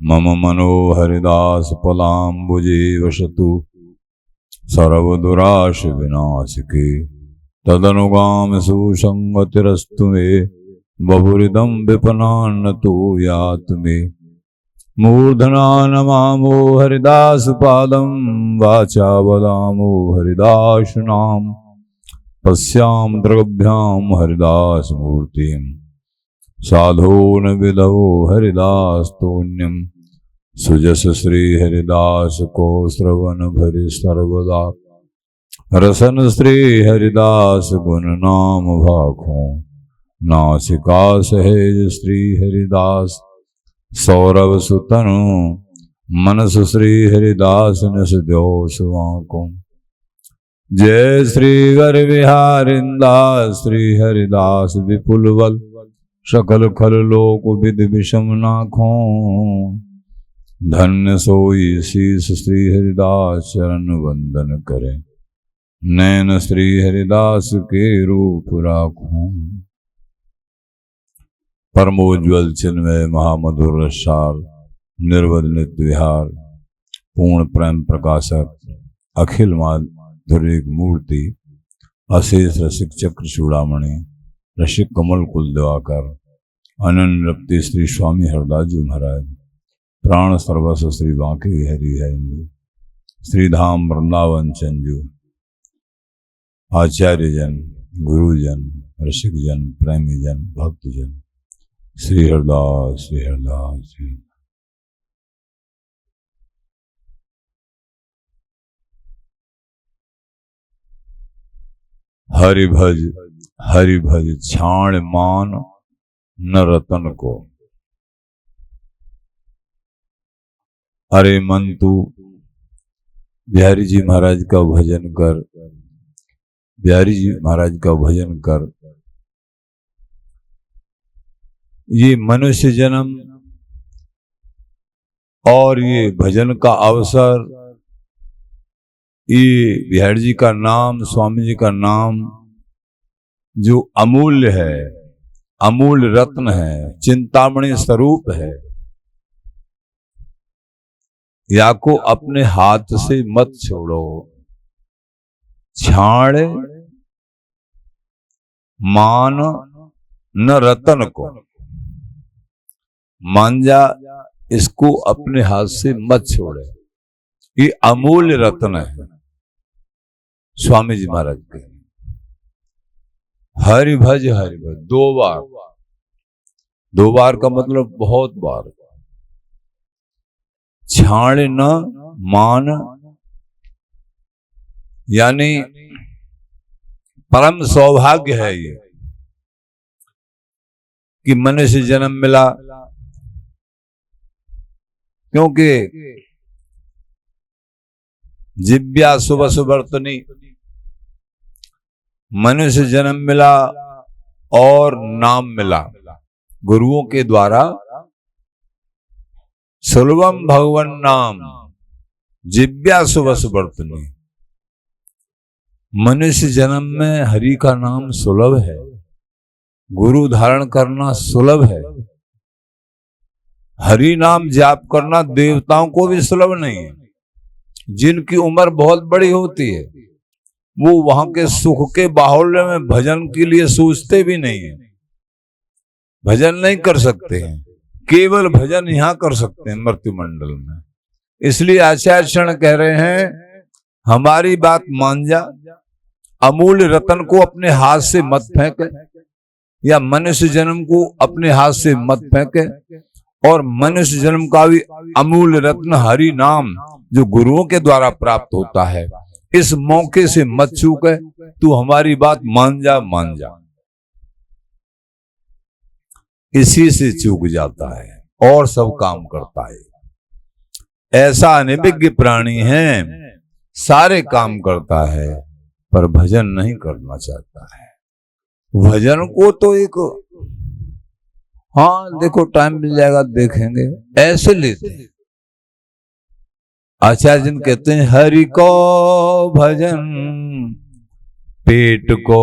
मम मनो हरिदास पलाम्बुजे वसतु सर्वदुराश विनाशिके तदनुगाम सुसंगतिरस्तु मे बहुरिदं विपनान्नतो यातु मे मूर्धना नमामो हरिदास पादं वाचा वदामो हरिदास नाम पश्याम द्रव्याम हरिदास मूर्तिं साधो न विदो हरिदास तोन्यम सुजस श्री हरिदास को श्रवण भरि सर्वदा रसन श्री हरिदास गुण नाम भाखों नासिका सहेज श्री हरिदास सौरभ सुतनु मनस श्री हरिदास नस द्यो सुआंकों जय श्री वर विहारिंदास श्री हरिदास विपुल बल सकल खल लोक विद विषम नाखों धन्य सोई शीस श्री हरिदास चरण वंदन करें नैन श्री हरिदास के रूप राखों परमोज्वल चिन्मय महामधुर रसार निर्वध नित्य विहार पूर्ण प्रेम प्रकाशक अखिल माधुरिक मूर्ति अशेष रसिक चक्र चूड़ामणि रसिक कमल कुल दिवाकर अनन्य रप्ति श्री स्वामी हरदास जी महाराज प्राण सर्वस्व श्री बांके हरि हरिंजू श्रीधाम वृंदावन चंजू आचार्यजन गुरुजन रसिकजन प्रेमीजन भक्तजन श्री हरदास श्री हरदास श्री हरि भज छाण मान न रतन को। अरे मन तू बिहारी जी महाराज का भजन कर, बिहारी जी महाराज का भजन कर। ये मनुष्य जन्म और ये भजन का अवसर, ये बिहारी जी का नाम, स्वामी जी का नाम जो अमूल्य है, अमूल्य रत्न है, चिंतामणि स्वरूप है, या को अपने हाथ से मत छोड़ो। छाड़ मान न रतन को, मांझा इसको अपने हाथ से मत छोड़े। ये अमूल्य रत्न है स्वामी जी महाराज के। हरि भज दो बार का मतलब बहुत बार। छाण न मान यानी परम सौभाग्य है ये कि मनुष्य जन्म मिला, क्योंकि जिव्या सुबस वर्तनी, मनुष्य जन्म मिला और नाम मिला गुरुओं के द्वारा। सुलभम भगवन नाम जिव्या सुबस वर्तनी। मनुष्य जन्म में हरि का नाम सुलभ है, गुरु धारण करना सुलभ है। हरि नाम जाप करना देवताओं को भी सुलभ नहीं है। जिनकी उम्र बहुत बड़ी होती है वो वहां के सुख के बाहुल्य में भजन के लिए सोचते भी नहीं है, भजन नहीं कर सकते हैं। केवल भजन यहाँ कर सकते हैं मृत्यु मंडल में। इसलिए आचार्य शरण कह रहे हैं हमारी बात मान जा, अमूल्य रतन को अपने हाथ से मत फेंके, या मनुष्य जन्म को अपने हाथ से मत फेंके। और मनुष्य जन्म का भी अमूल्य रत्न हरि नाम जो गुरुओं के द्वारा प्राप्त होता है, इस मौके से मत चूके। तू हमारी बात मान जा, मान जा। इसी से चूक जाता है और सब काम करता है। ऐसा अनिभिज्ञ प्राणी है, सारे काम करता है पर भजन नहीं करना चाहता है। भजन को तो एक, हाँ देखो टाइम मिल जाएगा देखेंगे, ऐसे लेते हैं। आचार्य जन कहते हैं हरि को भजन पेट को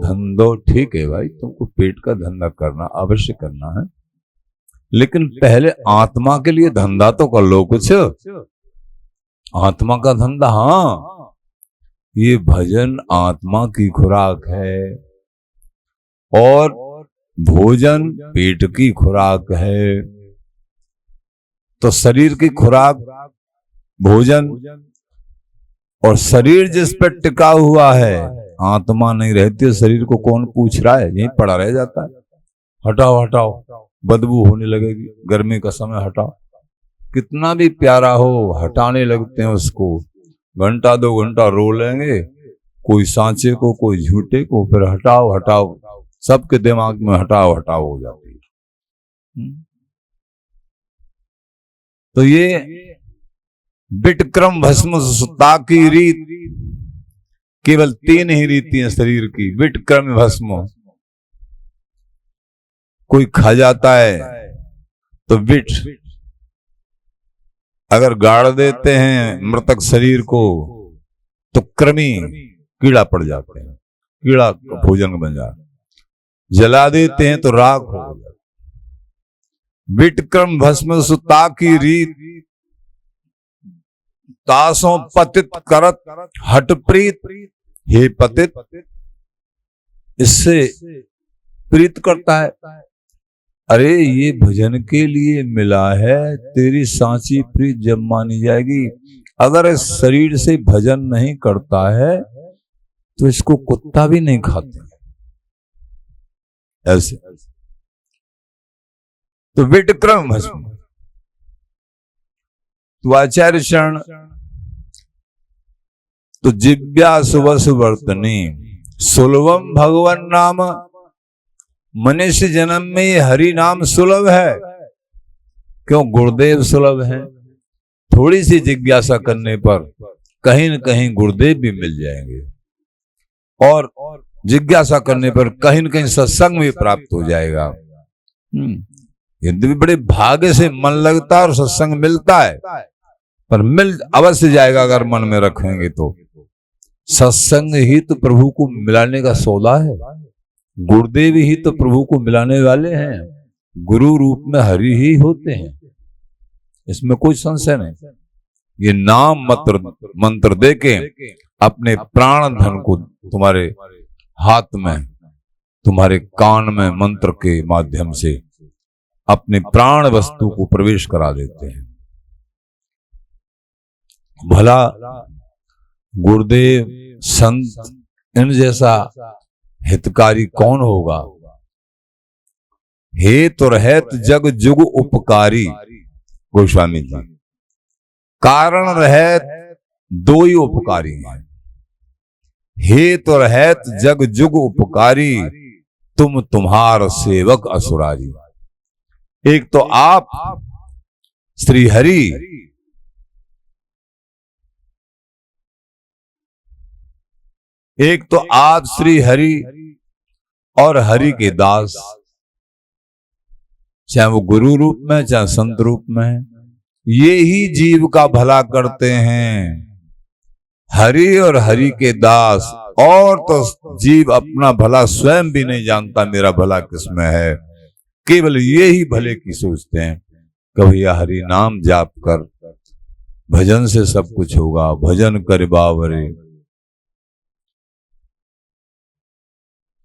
धंधो। ठीक है भाई, तुमको पेट का धंधा करना अवश्य करना है, लेकिन पहले आत्मा के लिए धंधा तो कर लो कुछ। आत्मा का धंधा, हाँ, ये भजन आत्मा की खुराक है और भोजन पेट की खुराक है। तो शरीर की खुराक भोजन, और शरीर जिस पर टिका हुआ है, आत्मा नहीं रहती, शरीर को कौन पूछ रहा है, यहीं पड़ा रह जाता है। हटाओ हटाओ, बदबू होने लगेगी, गर्मी का समय, हटाओ। कितना भी प्यारा हो, हटाने लगते हैं उसको। घंटा 2 घंटा रो लेंगे, कोई सांचे को कोई झूठे को, फिर हटाओ हटाओ, सबके दिमाग में हटाओ हटाओ हो जाती है। तो ये विटक्रम भस्म सुता की रीत, केवल 3 ही रीति हैं शरीर की। विटक्रम भस्म, कोई खा जाता है तो विट, अगर गाड़ देते हैं मृतक शरीर को तो कृमि, कीड़ा पड़ जाते हैं, कीड़ा भोजन बन जाता है। जला देते हैं तो राख हो जाता है। विटक्रम भस्म सुता की रीत, तासों पतित करत हट प्रीत। हे पतित, इससे प्रीत करता है। अरे ये भजन के लिए मिला है, तेरी सांची प्रीत जब मानी जाएगी। अगर इस शरीर से भजन नहीं करता है तो इसको कुत्ता भी नहीं खाते ऐसे। तो विटक्रम भस्म, तो आचार्य शरण, तो जिव्या सुवस वर्तनी सुलभम भगवान नाम। मनुष्य जन्म में ये हरि नाम सुलभ है। क्यों? गुरुदेव सुलभ है। थोड़ी सी जिज्ञासा करने पर कहीं न कहीं गुरुदेव भी मिल जाएंगे, और जिज्ञासा करने पर कहीं न कहीं सत्संग भी प्राप्त हो जाएगा। यदि बड़े भाग्य से मन लगता है और सत्संग मिलता है, पर मिल अवश्य जाएगा अगर मन में रखेंगे तो। सत्संग ही तो प्रभु को मिलाने का सौदा है। गुरुदेव ही तो प्रभु को मिलाने वाले हैं। गुरु रूप में हरि ही होते हैं, इसमें कोई संशय नहीं। ये नाम मंत्र देके अपने प्राण धन को तुम्हारे हाथ में, तुम्हारे कान में मंत्र के माध्यम से अपने प्राण वस्तु को प्रवेश करा देते हैं। भला गुरुदेव संत इन जैसा हितकारी कौन होगा। हे तो रहत जग जुग उपकारी, गोस्वामी जी। कारण रहत 2 ही उपकारी हैं। हे तो रहत जग जुग उपकारी, तुम तुम्हार सेवक असुरारी। एक तो आप श्री हरि, एक तो आप श्री हरि और हरि के दास, चाहे वो गुरु रूप में चाहे संत रूप में, ये ही जीव का भला करते हैं। हरि और हरि के दास। और तो जीव अपना भला स्वयं भी नहीं जानता, मेरा भला किसमें है। केवल ये ही भले की सोचते हैं कि भैया हरि नाम जाप कर, भजन से सब कुछ होगा, भजन कर बावरे।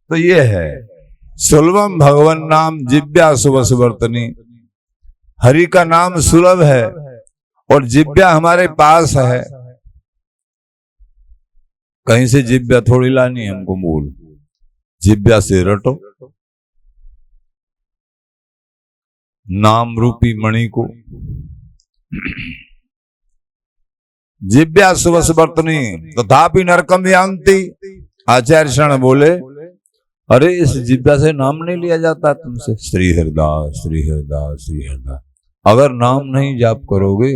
तो ये है सुलभम भगवान नाम जिव्या सुवस वर्तनी। हरि का नाम सुलभ है और जिव्या हमारे पास है। कहीं से जिव्या थोड़ी लानी है हमको, मूल जिव्या से रटो नाम रूपी मणि को। जिव्या सुवस वर्तनी तथापि नरकम यांति। आचार्य शरण बोले, अरे इस जिव्या से नाम नहीं लिया जाता तुमसे। श्री हरिदास श्री हरिदास श्री हरिदास। अगर नाम नहीं जाप करोगे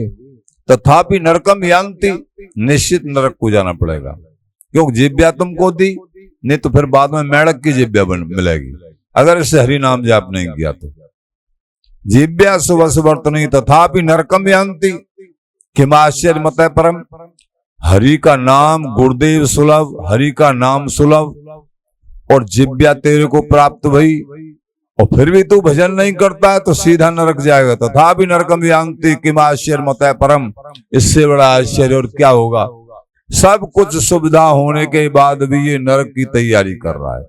तथापि नरकम यांति, निश्चित नरक को जाना पड़ेगा। क्योंकि जिव्या तुमको दी, नहीं तो फिर बाद में मेढक की जिव्या मिलेगी अगर इससे हरि नाम जाप नहीं किया तो। जिव्या सुवस वर्तनी तथापि नरकम यांति। किम आश्चर्य मत परम। हरि का नाम गुरुदेव सुलभ, हरि का नाम सुलभ, और जिव्या तेरे को प्राप्त भई, और फिर भी तू भजन नहीं करता है तो सीधा नरक जाएगा। तथापि नरकम यांति किम आश्चर्य मतः परम, इससे बड़ा आश्चर्य और क्या होगा। सब कुछ सुविधा होने के बाद भी ये नरक की तैयारी कर रहा है।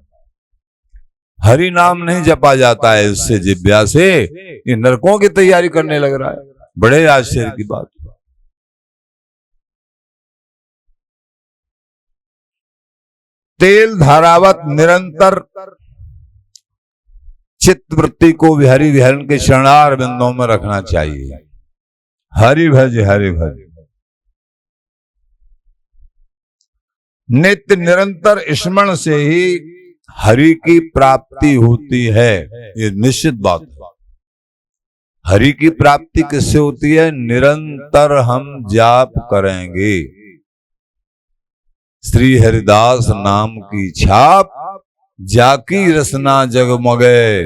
हरि नाम नहीं जपा जाता है इससे जिब्या से, ये नरकों की तैयारी करने लग रहा है। बड़े आश्चर्य की बात। तेल धारावत निरंतर चित्त वृत्ति को हरि विहरण के शरणार बिंदुओं में रखना चाहिए। हरि भज हरि भज। नित्य निरंतर स्मरण से ही हरि की प्राप्ति होती है, ये निश्चित बात है। हरि की प्राप्ति किससे होती है? निरंतर हम जाप करेंगे। श्री हरिदास नाम की छाप, जाकी रसना जगमगे,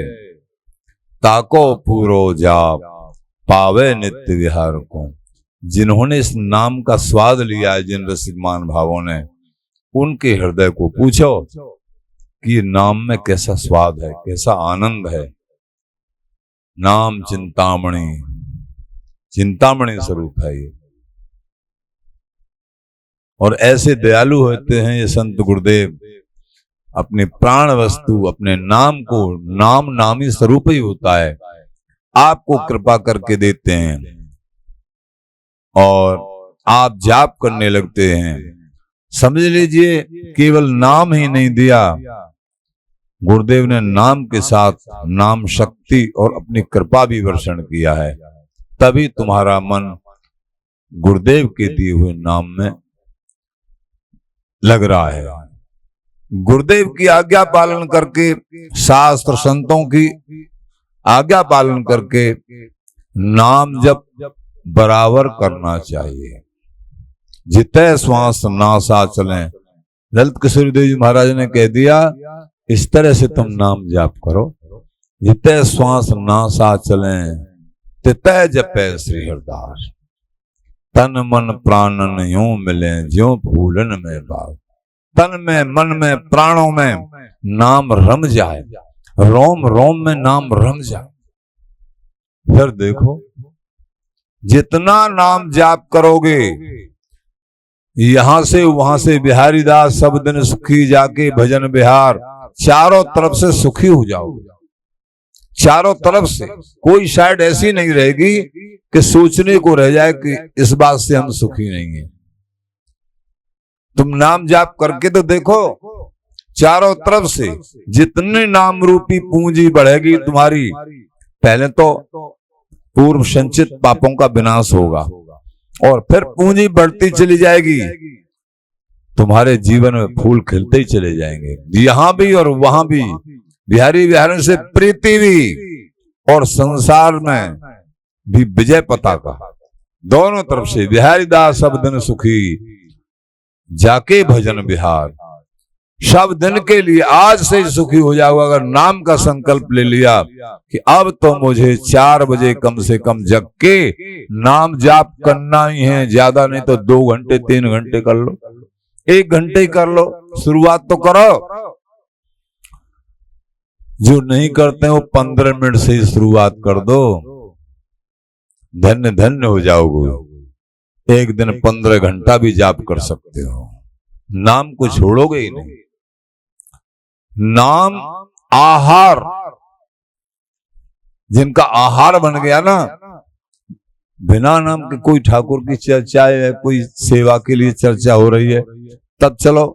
ताको पूरो जाप, पावे नित्य विहार को। जिन्होंने इस नाम का स्वाद लिया है, जिन रसिकमान भावों ने, उनके हृदय को पूछो कि नाम में कैसा स्वाद है, कैसा आनंद है। नाम चिंतामणि, चिंतामणि स्वरूप है ये। और ऐसे दयालु होते हैं ये संत गुरुदेव, अपने प्राण वस्तु, अपने नाम को, नाम नामी स्वरूप ही होता है, आपको कृपा करके देते हैं और आप जाप करने लगते हैं। समझ लीजिए केवल नाम ही नहीं दिया, गुरुदेव ने नाम के साथ नाम शक्ति और अपनी कृपा भी वर्षण किया है। तभी तुम्हारा मन गुरुदेव के दिए हुए नाम में लग रहा है। गुरुदेव की आज्ञा पालन करके, शास्त्र संतों की आज्ञा पालन करके नाम जप बराबर करना चाहिए। जितने श्वास नासा चलें, ललित किशोरी देव जी महाराज ने कह दिया, इस तरह से तुम नाम जाप करो। जितने श्वास नासा चलें तितै जपे श्री हरिदास, तन मन प्राणन यूं मिले ज्यों फूलन में बाग। तन में, मन में, प्राणों में नाम रम जाए, रोम रोम में नाम रम जाए। फिर देखो जितना नाम जाप करोगे, यहां से वहां से बिहारी दास सब दिन सुखी जाके भजन बिहार, चारों तरफ से सुखी हो जाओगे। चारों तरफ से कोई साइड ऐसी नहीं रहेगी कि सोचने को रह जाए कि इस बात से हम सुखी नहीं हैं। तुम नाम जाप करके तो देखो, चारों तरफ से जितने नाम रूपी पूंजी बढ़ेगी तुम्हारी, पहले तो पूर्व संचित पापों का विनाश होगा और फिर पूंजी बढ़ती चली जाएगी। तुम्हारे जीवन में फूल खिलते ही चले जाएंगे, यहां भी और वहां भी। बिहारी बिहारी से प्रीति भी और संसार में भी विजय पताका, दोनों तरफ से। बिहारी दास सब दिन सुखी जाके भजन बिहार, सब दिन के लिए आज से ही सुखी हो जाओगे। अगर नाम का संकल्प ले लिया कि अब तो मुझे 4 बजे कम से कम जग के नाम जाप करना ही है, ज्यादा नहीं तो 2 घंटे 3 घंटे कर लो, 1 घंटे ही कर लो, शुरुआत तो करो। जो नहीं करते वो 15 मिनट से ही शुरुआत कर दो, धन्य धन्य हो जाओगे। एक दिन 15 घंटा भी जाप कर सकते हो, नाम को छोड़ोगे ही नहीं। नाम आहार, जिनका आहार बन गया ना, बिना नाम के कोई ठाकुर की चर्चा है, कोई सेवा के लिए चर्चा हो रही है, तब चलो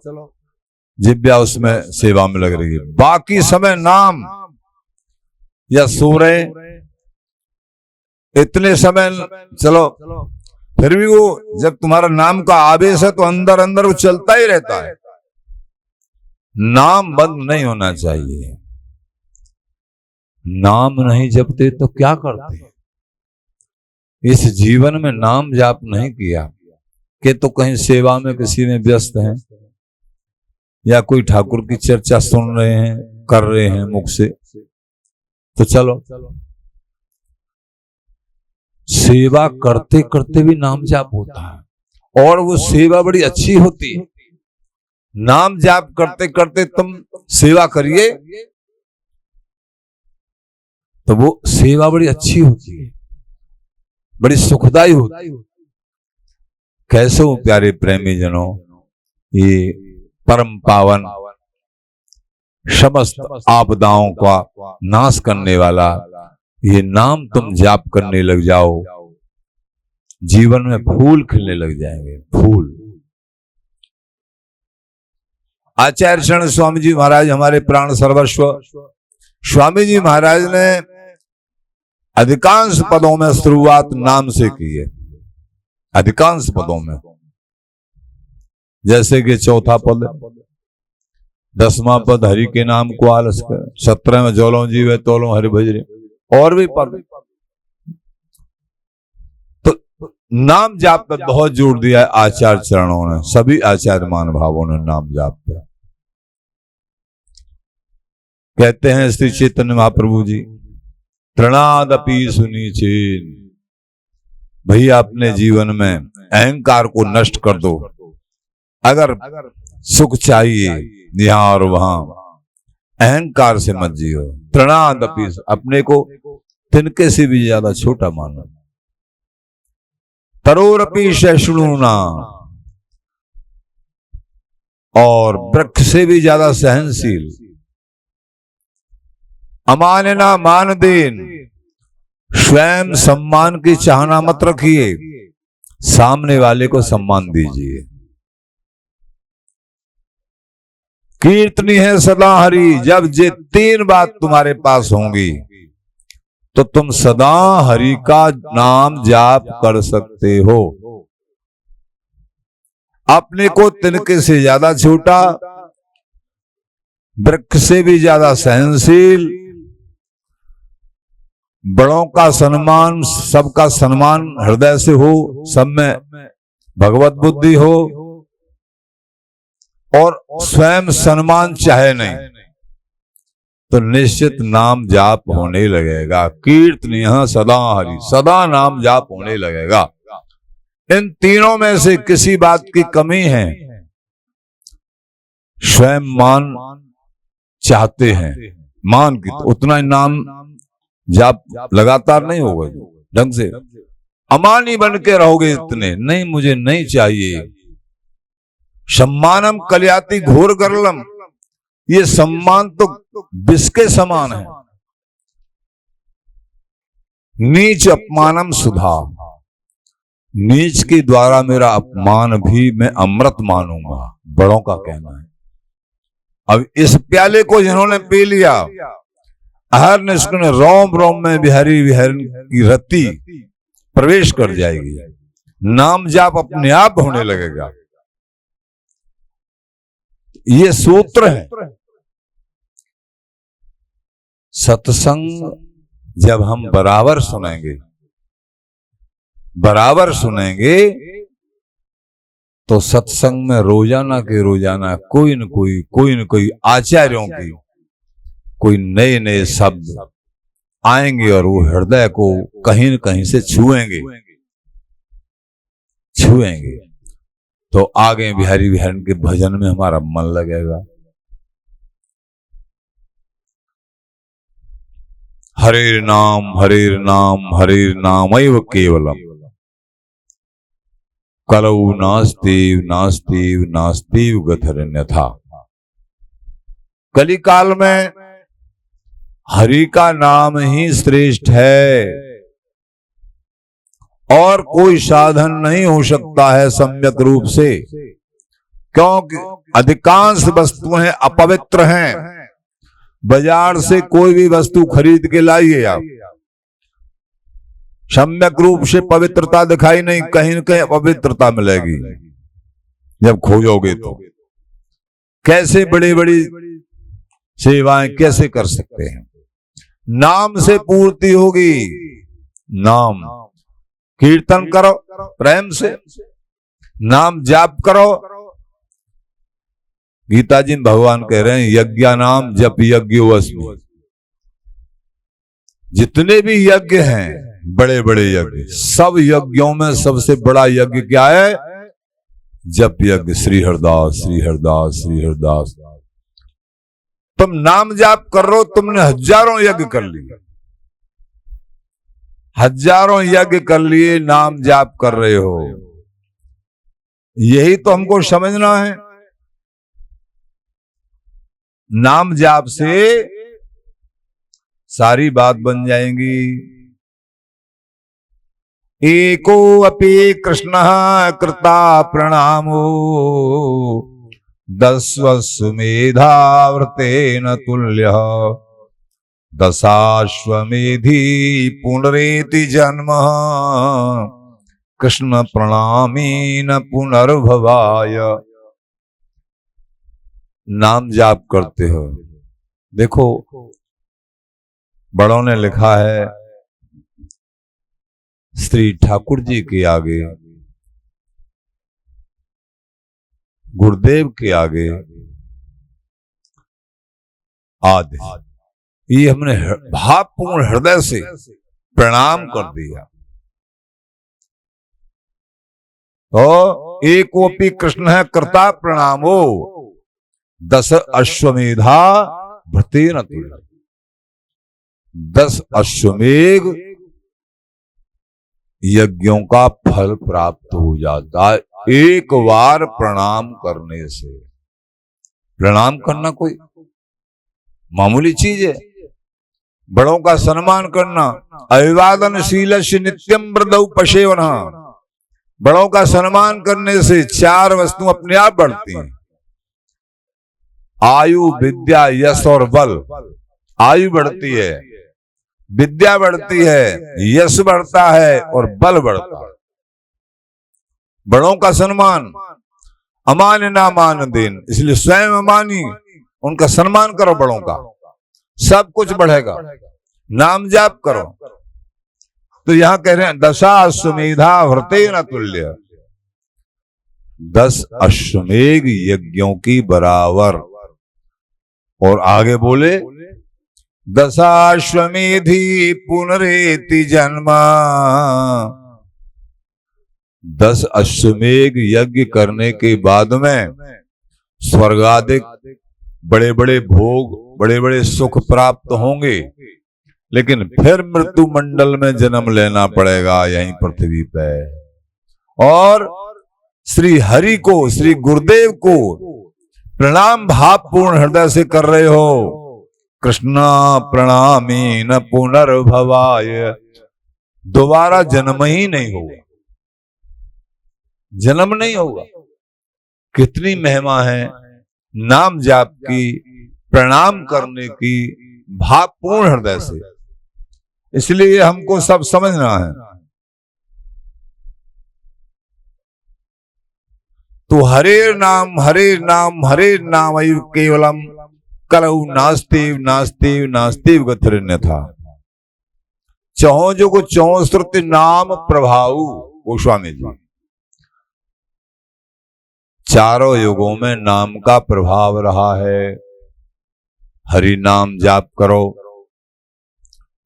जिब्या उसमें सेवा में लग रही है। बाकी समय नाम या सो रहे, इतने समय चलो, फिर भी वो जब तुम्हारा नाम का आवेश है तो अंदर अंदर वो चलता ही रहता है। नाम बंद नहीं होना चाहिए। नाम नहीं जपते तो क्या करते? इस जीवन में नाम जाप नहीं किया कि तो कहीं सेवा में किसी में व्यस्त हैं या कोई ठाकुर की चर्चा सुन रहे हैं, कर रहे हैं मुख से, तो चलो सेवा करते करते भी नाम जाप होता है और वो सेवा बड़ी अच्छी होती है। नाम जाप करते करते तुम सेवा करिए, तो वो सेवा बड़ी अच्छी होती है, बड़ी सुखदाई होती है। कैसे हो प्यारे प्रेमी जनों, ये परम पावन समस्त आपदाओं का नाश करने वाला ये नाम तुम जाप करने लग जाओ, जीवन में फूल खिलने लग जाएंगे, फूल। आचार्य शरण स्वामी जी महाराज हमारे प्राण सर्वस्व, स्वामी जी महाराज ने अधिकांश पदों में शुरुआत नाम से की है, अधिकांश पदों में। जैसे कि चौथा पद, 10वां पद हरि के नाम को आलस कर, 17वें जोलों जीवे तोलों हरि भजरे, और भी पद। तो नाम जाप पे बहुत जोर दिया है आचार्य चरणों ने, सभी आचार्य महानुभावों ने नाम जाप पे। कहते हैं श्री चैतन्य महाप्रभु जी, तृणादपि सुनीचेन, भैया अपने जीवन में अहंकार को नष्ट कर दो। अगर सुख चाहिए यहाँ और वहां, अहंकार से मत जियो। तृणादपि, अपने को तिनके से भी ज्यादा छोटा मानो। तरोरपि सहिष्णुना, और वृक्ष से भी ज्यादा सहनशील। अमानना मान देन, स्वयं सम्मान की चाहना मत रखिए, सामने वाले को सम्मान दीजिए। कीर्तनी है सदा हरि, जब ये 3 बात तुम्हारे पास होंगी तो तुम सदा हरि का नाम जाप कर सकते हो। अपने को तिनके से ज्यादा छोटा, वृक्ष से भी ज्यादा सहनशील, बड़ों का सम्मान, सबका सम्मान हृदय से हो, सब में भगवत बुद्धि हो, और स्वयं सम्मान चाहे नहीं, तो निश्चित नाम जाप होने लगेगा। कीर्तनीय सदा हरि, सदा नाम जाप होने लगेगा। इन तीनों में से किसी बात की कमी है, स्वयं मान चाहते हैं, मान की तो उतना ही नाम जाप लगातार नहीं होगा ढंग से। अमानी बन के रहोगे इतने, नहीं मुझे नहीं चाहिए। सम्मानम कल्याति घोर गरलम, ये सम्मान तो विष के समान है। नीच अपमानम सुधा, नीच के द्वारा मेरा अपमान भी मैं अमृत मानूंगा, बड़ों का कहना है। अब इस प्याले को जिन्होंने पी लिया, हर निष्कुण रोम रोम में बिहारी विहरण की रति प्रवेश कर जाएगी, नाम जाप अपने आप होने लगेगा। ये सूत्र है। सत्संग जब हम बराबर सुनेंगे तो सत्संग में रोजाना के रोजाना कोई न कोई आचार्यों की कोई नए नए शब्द आएंगे और वो हृदय को कहीं न कहीं से छुएंगे। तो आगे बिहारी विहरण के भजन में हमारा मन लगेगा। हरे नाम एव केवलम, कलौ नास्तीव गतिरन्यथा। कलिकाल में हरि का नाम ही श्रेष्ठ है, और कोई साधन नहीं हो सकता है सम्यक रूप से, क्योंकि अधिकांश वस्तुएं अपवित्र हैं। बाजार से कोई भी वस्तु खरीद के लाइए आप, सम्यक रूप से पवित्रता दिखाई नहीं, कहीं न कहीं अपवित्रता मिलेगी जब खोजोगे तो। कैसे बड़ी बड़ी सेवाएं कैसे कर सकते हैं? नाम से पूर्ति होगी। नाम कीर्तन करो प्रेम से, नाम जाप करो। गीता जी में भगवान कह रहे हैं यज्ञ नाम जप यज्ञ वस्मि। जितने भी यज्ञ हैं, बड़े बड़े यज्ञ, सब यज्ञों में सबसे बड़ा यज्ञ क्या है? जप यज्ञ। श्री हरदास श्री हरदास श्री हरदास। तुम नाम जाप कर रहे हो, तुमने हजारों यज्ञ कर लिए, हजारों यज्ञ कर लिए, नाम जाप कर रहे हो। यही तो हमको समझना है। नाम जाप से सारी बात बन जाएंगी। एको अपि कृष्ण कृता प्रणामो दस्वश्वमेधाव्रतेन तुल्य दशाश्वमेधी पुनरेति जन्म कृष्ण प्रणामीन पुनर्भवाय। नाम जाप करते हो। देखो बड़ों ने लिखा है, श्री ठाकुर जी के आगे, गुरुदेव के आगे आदि, ये हमने भावपूर्ण हृदय से प्रणाम कर दिया। तो एकोपि कृष्ण है कर्ता प्रणामो दस अश्वमेधा भृतेन तुल्य। 10 अश्वमेघ यज्ञों का फल प्राप्त हो जाता है एक बार प्रणाम करने से। प्रणाम करना कोई मामूली चीज है। बड़ों का सम्मान करना, अभिवादनशीलस्य नित्यम वृद्धौ पशेवनः। बड़ों का सम्मान करने से 4 वस्तु अपने आप बढ़ती हैं, आयु, विद्या, यश और बल। आयु बढ़ती है, विद्या बढ़ती है, यश बढ़ता है और बल बढ़ता है। बड़ों का सम्मान, अमान ना मान देन, इसलिए स्वयं अमानी, उनका सम्मान करो। बड़ों का सब कुछ बढ़ेगा। नाम जाप करो। तो यहां कह रहे हैं दशा अश्वमेधा व्रतेन तुल्य, 10 अश्वमेघ यज्ञों की बराबर। और आगे बोले दशाश्वमेधी पुनरेति जन्म। 10 अश्वमेघ यज्ञ करने के बाद में स्वर्गादिक बड़े बड़े भोग, बड़े बड़े सुख प्राप्त होंगे, लेकिन फिर मृत्यु मंडल में जन्म लेना पड़ेगा यहीं पृथ्वी पे। और श्री हरि को, श्री गुरुदेव को प्रणाम भावपूर्ण हृदय से कर रहे हो। कृष्ण प्रणामी न पुनर्भवाय, दोबारा जन्म ही नहीं होगा, जन्म नहीं होगा। कितनी महिमा है नाम जाप की, प्रणाम करने की भावपूर्ण हृदय से। इसलिए हमको सब समझना है। तो हरे नाम हरे नाम हरे नाम केवलम कलऊ नास्तेव नास्तेव नास्तेव गतिरन्यथा। चौं जो को चौं श्रुति नाम प्रभाऊ। गोस्वामी जी, चारों युगों में नाम का प्रभाव रहा है। हरि नाम जाप करो,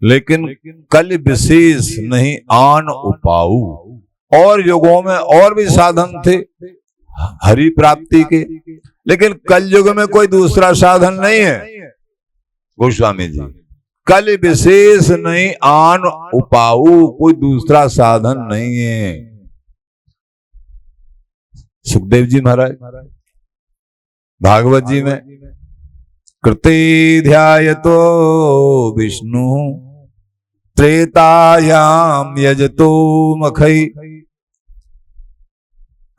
लेकिन कल विशेष नहीं आन उपाऊ। और युगों में और भी साधन थे हरि प्राप्ति के, लेकिन कल युग में कोई दूसरा साधन नहीं है। गोस्वामी जी, कल विशेष नहीं आन उपाऊ, कोई दूसरा साधन नहीं है। सुखदेव जी महाराज भागवत जी में कृते ध्यायतो विष्णु त्रेतायाम यजतो मखई।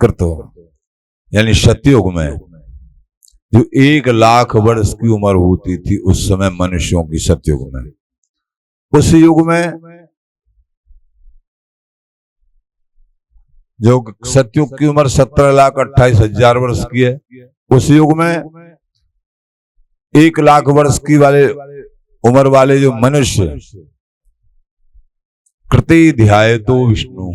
कृतो यानी सतयुग में जो 1 लाख वर्ष की उम्र होती थी उस समय मनुष्यों की, सतयुग में, उस युग में जो सतयुग की उम्र 17,28,000 वर्ष की है, उस युग में 1 लाख वर्ष की वाले उम्र वाले जो मनुष्य कृते ध्यायतो विष्णु,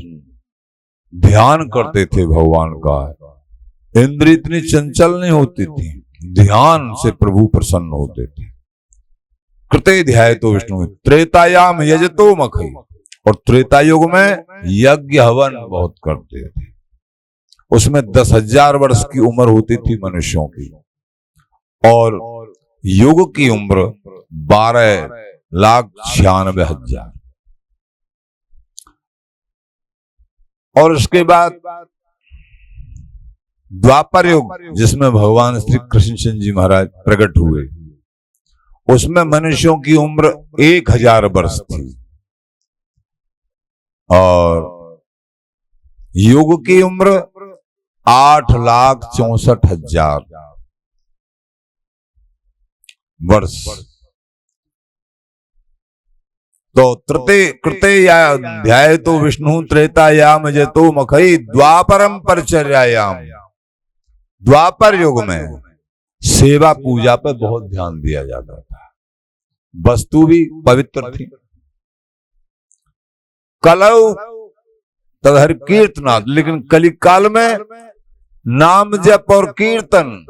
ध्यान करते थे भगवान का। इंद्रिय इतनी चंचल नहीं होती थी, ध्यान से प्रभु प्रसन्न होते थे। कृते ध्यायतो विष्णु त्रेतायाम यजतो मखई। और त्रेता युग में यज्ञ हवन बहुत करते थे। उसमें 10,000 वर्ष की उम्र होती थी मनुष्यों की, और युग की उम्र 12,96,000। और उसके बाद द्वापर युग, जिसमें भगवान श्री कृष्ण जी महाराज प्रकट हुए, उसमें मनुष्यों की उम्र 1000 वर्ष थी और युग की उम्र 8,64,000 वर्ष। तो कृतेयाध्याय तो विष्णु त्रेतायाम जतो मखई द्वापरम परिचर्यायाम। द्वापर युग में सेवा पूजा पर बहुत ध्यान दिया जाता था, वस्तु भी पवित्र थी। कलौ तदहर कीर्तनाथ, लेकिन कली काल में नाम जप और कीर्तन,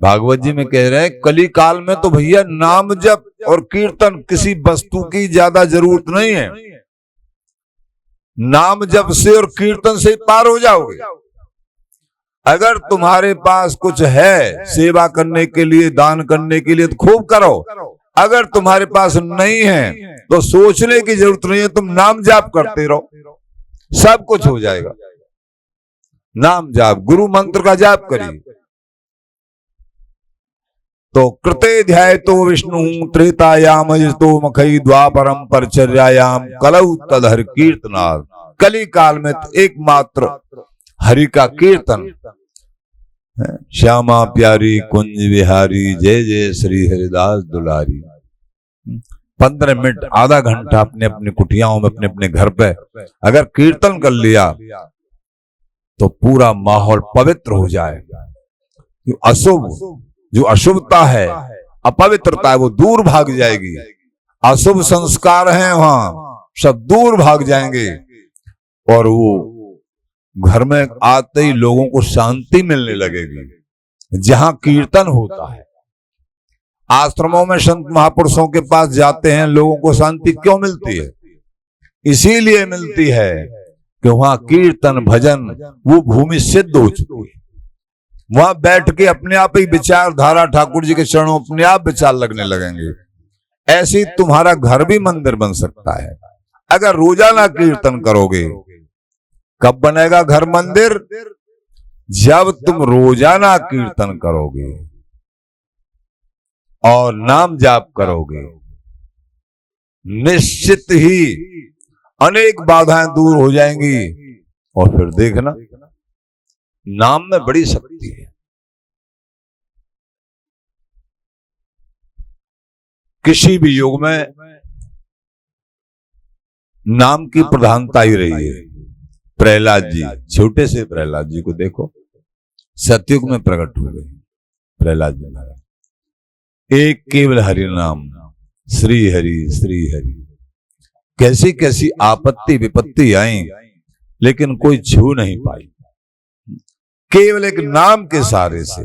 भागवत जी में कह रहे हैं कली काल में तो भैया नाम जप और कीर्तन, किसी वस्तु की ज्यादा जरूरत नहीं है। नाम जप से और कीर्तन से पार हो जाओगे। अगर तुम्हारे पास कुछ है सेवा करने के लिए, दान करने के लिए, तो खूब करो। अगर तुम्हारे पास नहीं है तो सोचने की जरूरत नहीं है, तुम नाम जाप करते रहो, सब कुछ हो जाएगा। नाम जाप, गुरु मंत्र का जाप करिए। तो कृते ध्याय तो विष्णु त्रेतायाम जतो मखई द्वापरम परिचर्यायाम कलौ तदहर कीर्तनाथ। कली काल में तो एकमात्र हरि का कीर्तन। श्यामा प्यारी कुंज विहारी जय जय श्री हरिदास दुलारी। 15 मिनट आधा घंटा अपने अपने कुटियाओं में, अपने अपने घर पे अगर कीर्तन कर लिया तो पूरा माहौल पवित्र हो जाएगा। जो अशुभता है, अपवित्रता है, वो दूर भाग जाएगी। अशुभ संस्कार हैं वहां, सब दूर भाग जाएंगे और वो घर में आते ही लोगों को शांति मिलने लगेगी। जहां कीर्तन होता है, आश्रमों में संत महापुरुषों के पास जाते हैं, लोगों को शांति क्यों मिलती है? इसीलिए मिलती है कि वहां कीर्तन भजन वो भूमि सिद्ध हो चुकी है। वहां बैठ के अपने आप ही विचारधारा ठाकुर जी के चरणों अपने आप विचार लगने लगेंगे। ऐसे तुम्हारा घर भी मंदिर बन सकता है अगर रोजाना कीर्तन करोगे। कब बनेगा घर मंदिर? जब तुम रोजाना कीर्तन करोगे और नाम जाप करोगे, निश्चित ही अनेक बाधाएं दूर हो जाएंगी। और फिर देखना, नाम में बड़ी शक्ति है। किसी भी युग में नाम की प्रधानता ही रही है। प्रहलाद जी, छोटे से प्रहलाद जी को देखो, सतयुग में प्रकट हुए प्रहलाद जी महाराज। एक केवल हरि नाम, श्री हरि श्री हरि। कैसी कैसी आपत्ति विपत्ति आई, लेकिन कोई छू नहीं पाई, केवल एक नाम के सहारे से।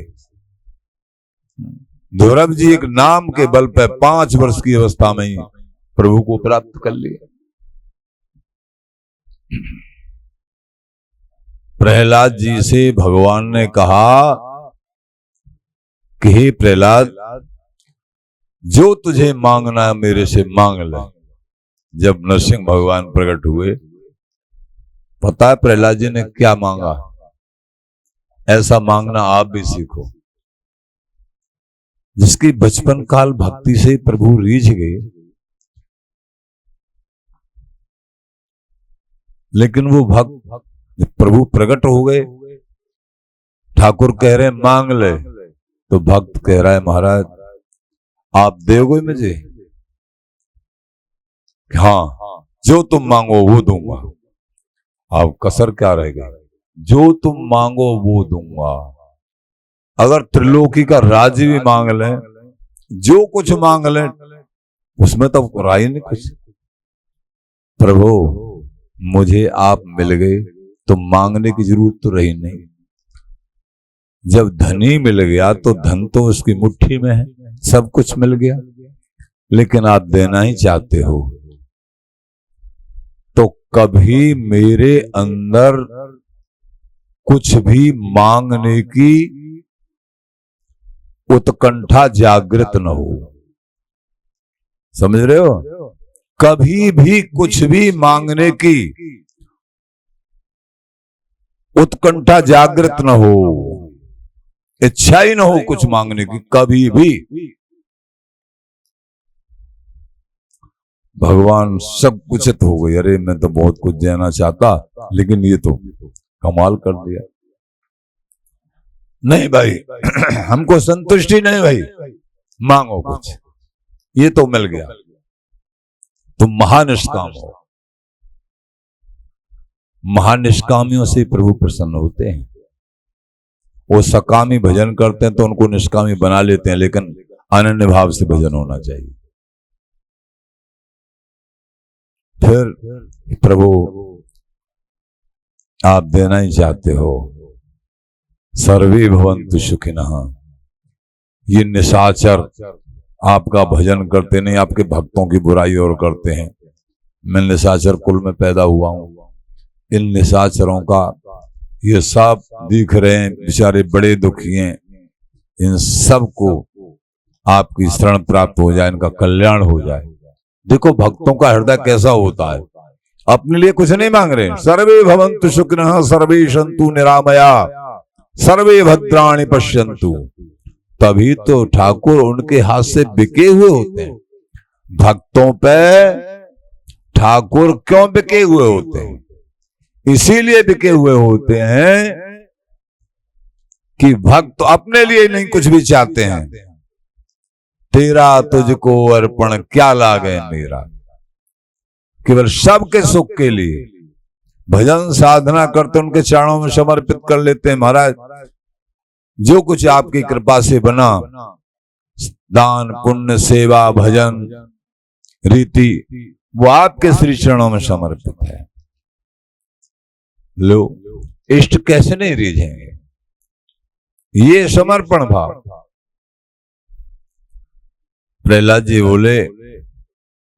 ध्रुव जी एक नाम के बल पर 5 वर्ष की अवस्था में ही प्रभु को प्राप्त कर लिया। प्रहलाद जी से भगवान ने कहा कि हे प्रहलाद, जो तुझे मांगना है मेरे से मांग ले। जब नरसिंह भगवान प्रकट हुए, पता है प्रहलाद जी ने क्या मांगा? ऐसा मांगना आप भी सीखो। जिसकी बचपन काल भक्ति से प्रभु रीझ गए, लेकिन वो भक्त प्रभु प्रकट हो गए, ठाकुर कह रहे मांग ले, तो भक्त कह रहा है महाराज आप दोगे मुझे? हाँ, जो तुम मांगो वो दूंगा। अब कसर क्या रहेगा? जो तुम मांगो वो दूंगा। अगर त्रिलोकी का राज्य भी मांग लें, जो कुछ मांग लें, उसमें तो राय नहीं कुछ। प्रभु मुझे आप मिल गए तो मांगने की जरूरत तो रही नहीं। जब धनी मिल गया तो धन तो उसकी मुट्ठी में है, सब कुछ मिल गया, लेकिन आप देना ही चाहते हो। तो कभी मेरे अंदर कुछ भी मांगने की उत्कंठा जागृत न हो। समझ रहे हो? कभी भी कुछ भी मांगने की उत्कंठा जागृत न हो, इच्छा ही न हो कुछ मांगने की कभी भी। भगवान सब कुछ तो हो गई, अरे मैं तो बहुत कुछ देना चाहता, लेकिन ये तो कमाल कर दिया। नहीं भाई हमको संतुष्टि नहीं भाई, मांगो कुछ, ये तो मिल गया, तुम महानिष्काम हो। महानिष्कामियों से प्रभु प्रसन्न होते हैं। वो सकामी भजन करते हैं तो उनको निष्कामी बना लेते हैं, लेकिन अनन्य भाव से भजन होना चाहिए। फिर प्रभु आप देना ही चाहते हो, सर्वे भवन्तु सुखिनः। ये निशाचर आपका भजन करते नहीं, आपके भक्तों की बुराई और करते हैं। मैं निशाचर कुल में पैदा हुआ हूं, इन निशाचरों का ये सब दिख रहे हैं, बेचारे बड़े दुखी हैं, इन सब को आपकी शरण प्राप्त हो जाए, इनका कल्याण हो जाए। देखो भक्तों का हृदय कैसा होता है, अपने लिए कुछ नहीं मांग रहे। सर्वे भवन्तु सुखिनः सर्वे सन्तु निरामया सर्वे भद्राणि पश्यन्तु। तभी तो ठाकुर उनके हाथ से बिके हुए होते हैं। भक्तों पे ठाकुर क्यों बिके हुए होते हैं? इसीलिए बिके हुए होते हैं कि भक्त अपने लिए नहीं कुछ भी चाहते हैं। तेरा तुझको अर्पण क्या लागे मेरा, केवल सबके सुख के लिए भजन साधना करते उनके चरणों में समर्पित कर लेते हैं। महाराज जो कुछ आपकी कृपा से बना, दान पुण्य सेवा भजन रीति, वो आपके श्री चरणों में समर्पित है। लो इष्ट कैसे नहीं रीझेंगे, ये समर्पण भाव। प्रहलाद जी बोले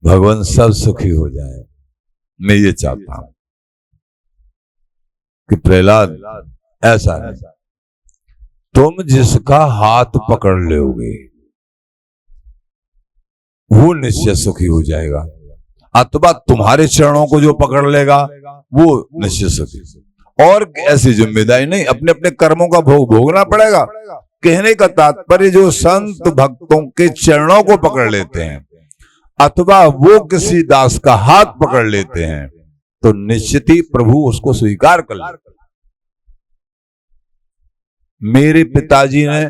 भगवान सब सुखी हो जाए, मैं ये चाहता हूं कि प्रहलाद ऐसा है, तुम जिसका हाथ पकड़ लोगे वो निश्चय सुखी हो जाएगा, अथवा तुम्हारे चरणों को जो पकड़ लेगा वो निश्चय सुखी। और ऐसी जिम्मेदारी नहीं, अपने अपने कर्मों का भोग भोगना पड़ेगा। कहने का तात्पर्य जो संत भक्तों के चरणों को पकड़ लेते हैं अथवा वो किसी दास का हाथ पकड़ लेते हैं तो निश्चित ही प्रभु उसको स्वीकार कर ले। मेरे पिताजी ने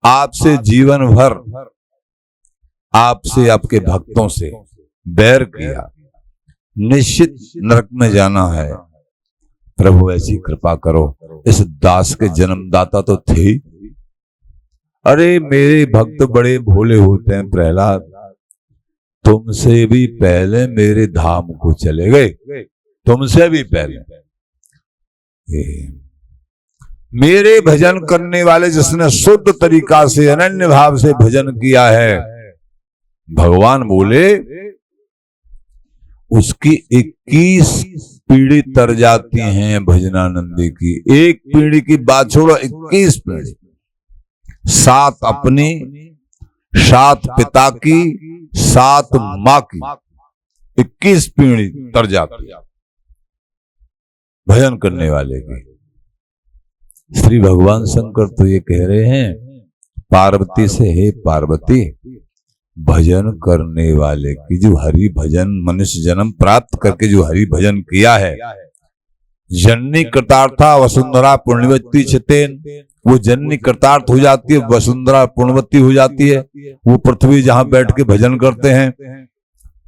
आपसे जीवन भर आपसे आपके भक्तों से बैर किया, निश्चित नरक में जाना है। प्रभु ऐसी कृपा करो। इस दास के जन्मदाता तो थे। अरे मेरे भक्त बड़े भोले होते हैं प्रहलाद, तुमसे भी पहले मेरे धाम को चले गए, तुमसे भी पहले। मेरे भजन करने वाले जिसने शुद्ध तरीका से अनन्य भाव से भजन किया है, भगवान बोले उसकी 21 पीढ़ी तर जाती हैं भजनानंदी की। एक पीढ़ी की बात छोड़ो, 21 पीढ़ी, 7 अपनी, 7 पिता की, 7 माँ की, 21 पीढ़ी तर जाती है भजन करने वाले की। श्री भगवान शंकर तो ये कह रहे हैं पार्वती से, हे पार्वती, भजन करने वाले की जो हरि भजन मनुष्य जन्म प्राप्त करके जो हरि भजन किया है, जननी कृतार्था वसुंधरा पुण्यवती चितेन, वो जननी कृतार्थ हो जाती है, वसुंधरा पुण्यवती हो जाती है, वो पृथ्वी जहां बैठ के भजन करते हैं।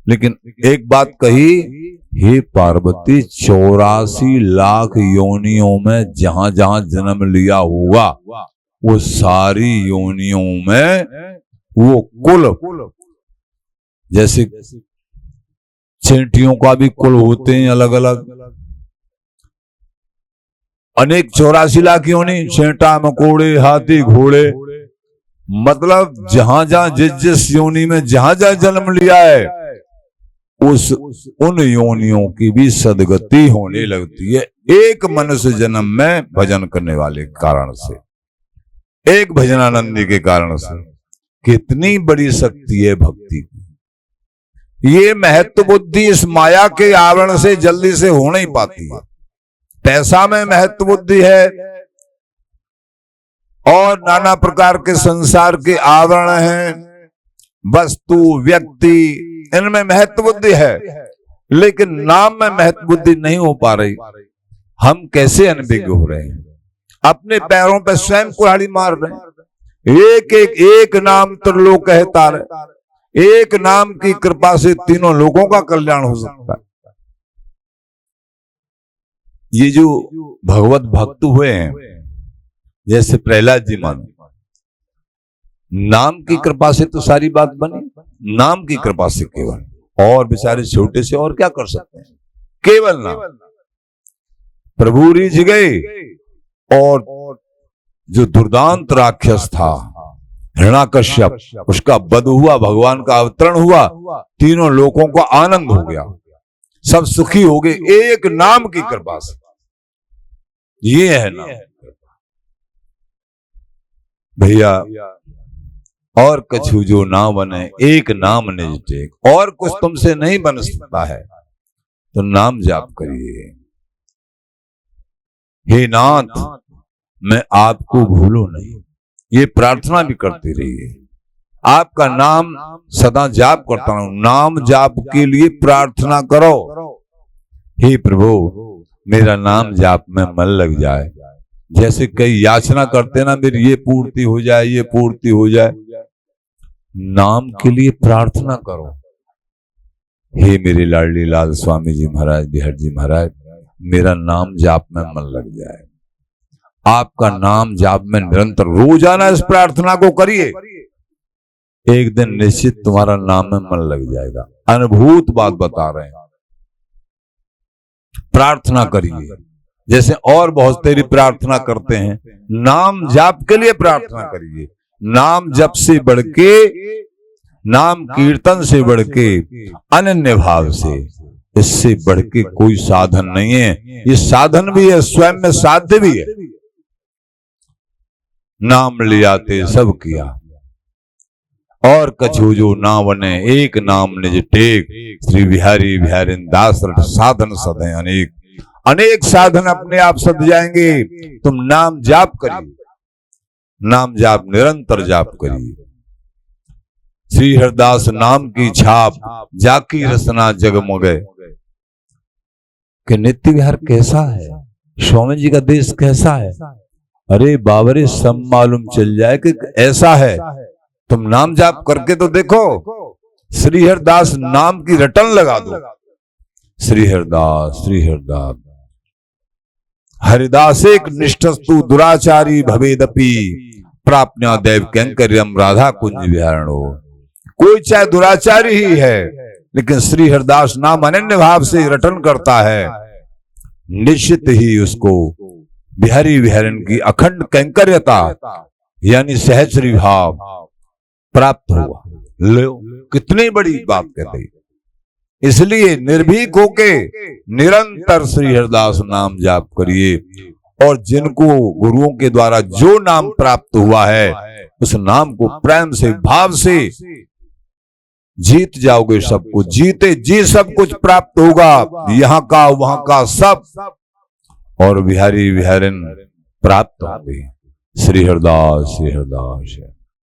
लेकिन एक बात कही, हे पार्वती, 84 लाख योनियों में जहां जहां जन्म लिया होगा वो सारी योनियों में वो कुल, जैसे चींटियों का भी कुल होते हैं अलग अलग, अनेक 84 लाख योनि, चींटा मकोड़े हाथी घोड़े, मतलब जहां जहां जिस जिस योनि में जहां जहां जन्म लिया है उन योनियों की भी सदगति होने लगती है एक मनुष्य जन्म में भजन करने वाले के कारण से, एक भजनानंदी के कारण से। कितनी बड़ी शक्ति है भक्ति की। ये महत्व बुद्धि इस माया के आवरण से जल्दी से हो नहीं पाती है। पैसा में महत्व बुद्धि है और नाना प्रकार के संसार के आवरण हैं, वस्तु व्यक्ति, इनमें महत्व बुद्धि है, लेकिन नाम में महत्व बुद्धि नहीं हो पा रही। हम कैसे अनभिज्ञ हो रहे हैं, अपने पैरों पर स्वयं कुल्हाड़ी मार रहे हैं। एक नाम त्रिलोक है तारे, एक नाम की कृपा से तीनों लोगों का कल्याण हो सकता है। ये जो भगवत भक्त हुए हैं, जैसे प्रहलाद जी मानो, नाम की कृपा से तो सारी बात बनी, नाम की कृपा से केवल, और बेचारे छोटे से और क्या कर सकते हैं, केवल नाम। प्रभु रिझ गए और जो दुर्दांत राक्षस था हिरण्याकश्यप, उसका वध हुआ, भगवान का अवतरण हुआ, तीनों लोगों को आनंद हो गया, सब सुखी हो गए एक नाम की कृपा से। ये है नाम भैया। और कछु जो ना बने एक नाम निज टेक, और कुछ तुमसे नहीं बन सकता है तो नाम जाप करिए। हे नाथ, मैं आपको भूलूं नहीं, ये प्रार्थना भी करती रहिए। आपका नाम सदा जाप करता हूं, नाम जाप के लिए प्रार्थना करो। हे प्रभु, मेरा नाम जाप में मन लग जाए। जैसे कई याचना करते ना, मेरी ये पूर्ति हो जाए, ये पूर्ति हो जाए। नाम के लिए प्रार्थना करो। हे मेरे लाडली लाल स्वामी जी महाराज, बिहार जी महाराज, मेरा नाम जाप में मन लग जाए। आपका नाम जाप में निरंतर रोजाना इस प्रार्थना को करिए, एक दिन निश्चित तुम्हारा नाम में मन लग जाएगा। अनुभूत बात बता रहे हैं। प्रार्थना करिए, जैसे और बहुत तेरी प्रार्थना करते हैं, नाम जाप के लिए प्रार्थना करिए। नाम जप से बढ़ के, नाम कीर्तन से बढ़ के, अनन्य भाव से, इससे बढ़ के कोई साधन नहीं है। ये साधन भी है, स्वयं में साध्य भी है। नाम लिया ते सब किया, और कछु जो ना बने एक नाम निज टेक। श्री बिहारी बिहारी दास रट साधन सधे अनेक। अनेक साधन अपने आप सध जाएंगे। तुम नाम जाप करिए, नाम जाप निरंतर जाप करिए। श्री हरदास नाम की छाप, जाकी रसना जगमगे। कि नित्य विहार कैसा है, स्वामी जी का देश कैसा है, अरे बाबरे सब मालूम चल जाए कि ऐसा है। तुम नाम जाप करके तो देखो। श्री हरदास नाम की रटन लगा दो। श्री हरदास, श्री हरदास। हरिदास एक निष्ठस्तु दुराचारी भवेदपि, प्राप्न्या दैव कैंकर्यम राधा कुंज विहारणो। कोई चाहे दुराचारी ही है, लेकिन श्री हरदास नाम अनन्य भाव से रटन करता है, निश्चित ही उसको बिहारी विहारन की अखंड कैंकर्यता यानी सहचरी भाव प्राप्त हुआ। लो, कितनी बड़ी बात कहते हैं। इसलिए निर्भीक होके निरंतर श्री हरदास नाम जाप करिए, और जिनको गुरुओं के द्वारा जो नाम प्राप्त हुआ है, उस नाम को प्रेम से, भाव से जीत जाओगे। सब कुछ जीते जी सब कुछ प्राप्त होगा, यहाँ का वहां का सब, और बिहारी विहारिन प्राप्त होंगे। श्री हरदास, श्री हरदास।